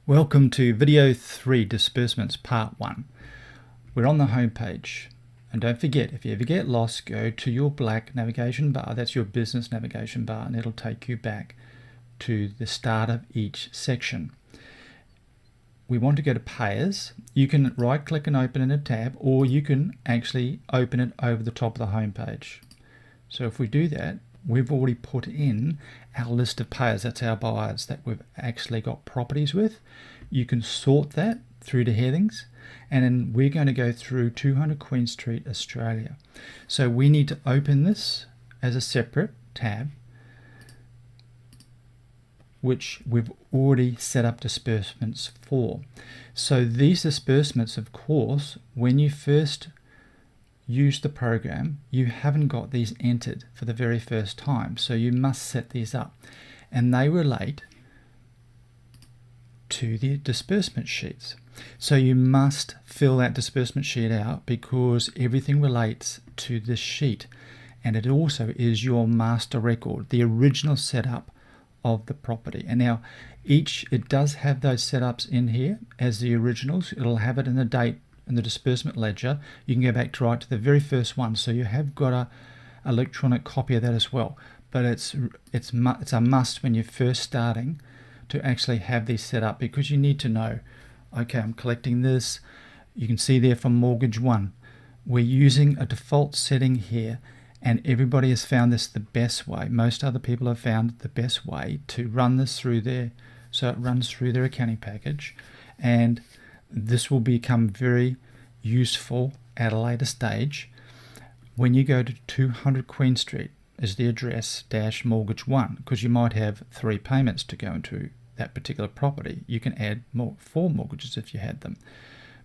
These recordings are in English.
Welcome to video 3, Disbursements Part 1. We're on the home page. And don't forget, if you ever get lost, go to your black navigation bar. That's your business navigation bar, and it'll take you back to the start of each section. We want to go to Payers. You can right click and open in a tab, or you can actually open it over the top of the home page. So if we do that, we've already put in our list of payers. That's our buyers that we've actually got properties with. You can sort that through the headings, and then we're going to go through 200 Queen Street, Australia. So we need to open this as a separate tab, which we've already set up disbursements for. So these disbursements, of course, when you first use the program, you haven't got these entered for the very first time, so you must set these up, and they relate to the disbursement sheets. So you must fill that disbursement sheet out because everything relates to this sheet, and it also is your master record, the original setup of the property. And now it does have those setups in here as the originals. It'll have it in the date in the disbursement ledger. You can go back to the very first one, so you have got a electronic copy of that as well. But it's a must when you're first starting to actually have these set up, because you need to know, okay, I'm collecting this. You can see there from mortgage 1, we're using a default setting here, and everybody has found this the best way. Most other people have found the best way to run this through so it runs through their accounting package, and this will become very useful at a later stage. When you go to 200 Queen Street is the address - mortgage 1, because you might have 3 payments to go into that particular property. You can add 4 mortgages if you had them,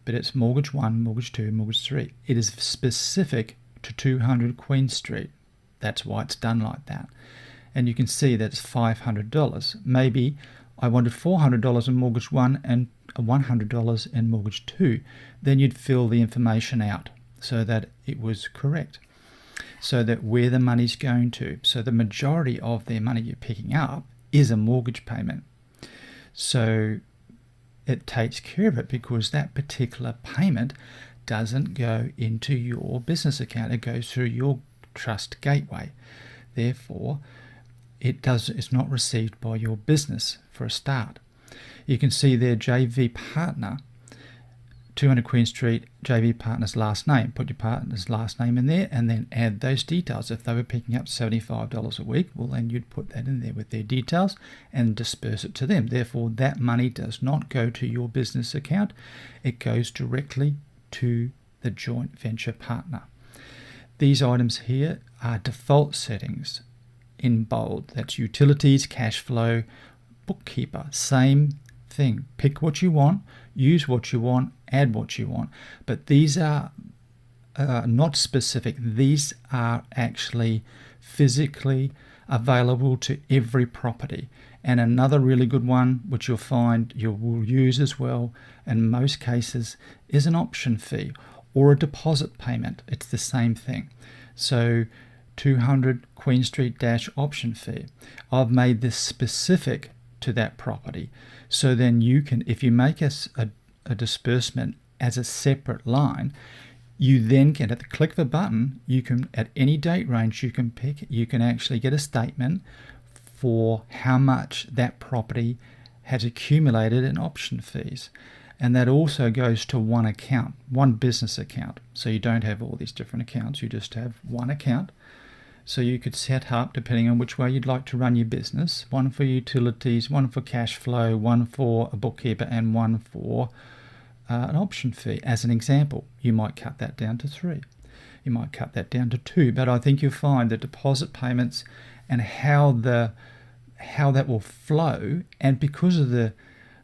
but it's mortgage 1, mortgage 2, mortgage 3. It is specific to 200 Queen Street. That's why it's done like that. And you can see that's $500. Maybe I wanted $400 in mortgage 1 and $100 in mortgage 2. Then you'd fill the information out so that it was correct, so that where the money's going to. So the majority of their money you're picking up is a mortgage payment. So it takes care of it, because that particular payment doesn't go into your business account. It goes through your trust gateway. Therefore, it's not received by your business for a start. You can see there JV partner, 200 Queen Street, JV partner's last name. Put your partner's last name in there and then add those details. If they were picking up $75 a week, well, then you'd put that in there with their details and disperse it to them. Therefore, that money does not go to your business account. It goes directly to the joint venture partner. These items here are default settings in bold. That's utilities, cash flow, bookkeeper. Same thing. Pick what you want, use what you want, add what you want. But these are not specific. These are actually physically available to every property. And another really good one, which you'll find you will use as well in most cases, is an option fee or a deposit payment. It's the same thing. So 200 Queen Street - option fee. I've made this specific to that property. So then you can, if you make a disbursement as a separate line, you then can, at the click of a button, you can, at any date range you can pick, you can actually get a statement for how much that property has accumulated in option fees. And that also goes to one account, one business account. So you don't have all these different accounts, you just have one account. So you could set up, depending on which way you'd like to run your business, one for utilities, one for cash flow, one for a bookkeeper, and one for an option fee. As an example, you might cut that down to 3. You might cut that down to 2. But I think you'll find the deposit payments and how that will flow, and because of the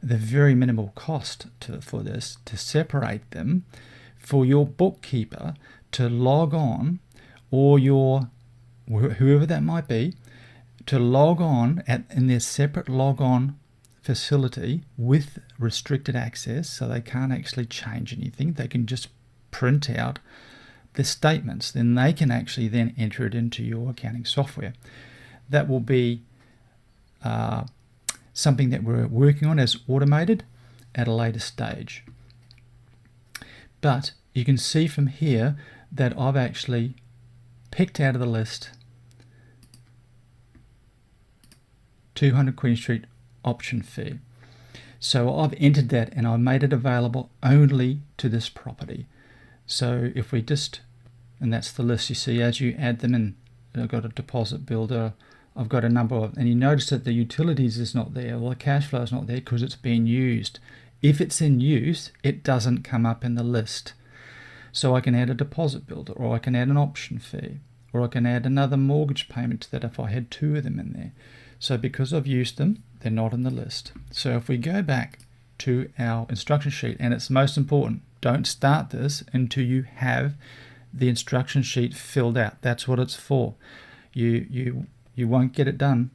very minimal cost for this, to separate them, for your bookkeeper to log on, or whoever that might be, to log on in their separate log on facility with restricted access, so they can't actually change anything. They can just print out the statements. Then they can actually then enter it into your accounting software. That will be something that we're working on as automated. at a later stage. But you can see from here that I've actually picked out of the list 200 Queen Street option fee. So I've entered that and I've made it available only to this property. So if we just, and that's the list you see as you add them in, I've got a deposit builder, I've got a number of, and you notice that the utilities is not there, or the cash flow is not there because it's being used. If it's in use, it doesn't come up in the list. So I can add a deposit builder, or I can add an option fee, or I can add another mortgage payment to that if I had two of them in there. So because I've used them, they're not in the list. So if we go back to our instruction sheet, and it's most important, don't start this until you have the instruction sheet filled out. That's what it's for. You won't get it done.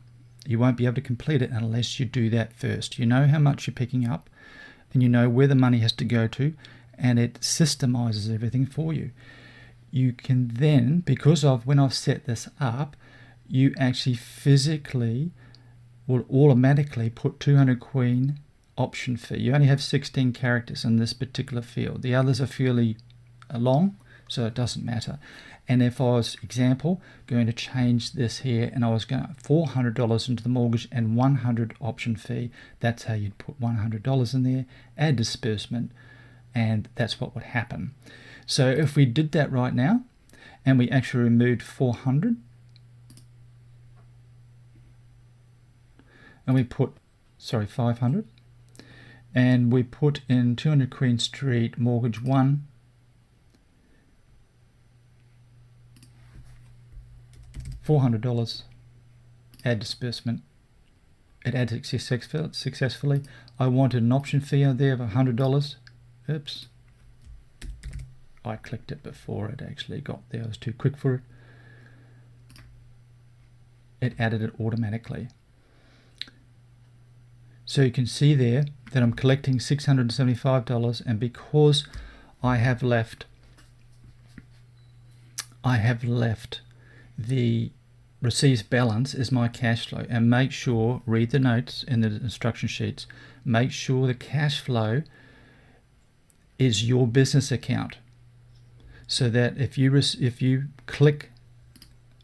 You won't be able to complete it unless you do that first. You know how much you're picking up, and you know where the money has to go to, and it systemizes everything for you. You can then, because of when I've set this up, you actually physically will automatically put 200 Queen option fee. You only have 16 characters in this particular field. The others are fairly long, so it doesn't matter. And if I was, example, going to change this here, and I was going $400 into the mortgage and 100 option fee, that's how you'd put $100 in there, add disbursement, and that's what would happen. So if we did that right now, and we actually removed 400, and we put, 500, and we put in 200 Queen Street mortgage 1, $400, add disbursement, it adds successfully. I wanted an option fee out there of $100. Oops, I clicked it before it actually got there. I was too quick for it. It added it automatically. So you can see there that I'm collecting $675, and because I have left the receives balance as my cash flow, and make sure, read the notes in the instruction sheets, make sure the cash flow is your business account, so that if you click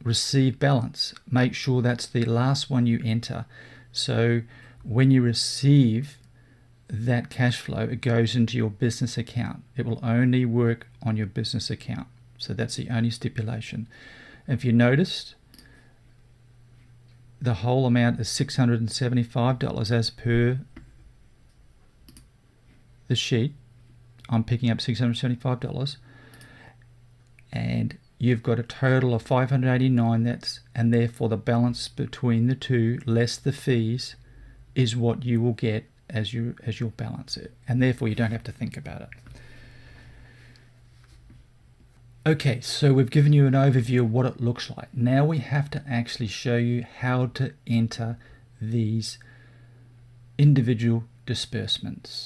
receive balance, make sure that's the last one you enter. So when you receive that cash flow, it goes into your business account. It will only work on your business account. So that's the only stipulation. If you noticed, the whole amount is $675 as per the sheet. I'm picking up $675, and you've got a total of $589. And therefore the balance between the two less the fees is what you will get as your balance, and therefore you don't have to think about it. Okay, so we've given you an overview of what it looks like. Now we have to actually show you how to enter these individual disbursements.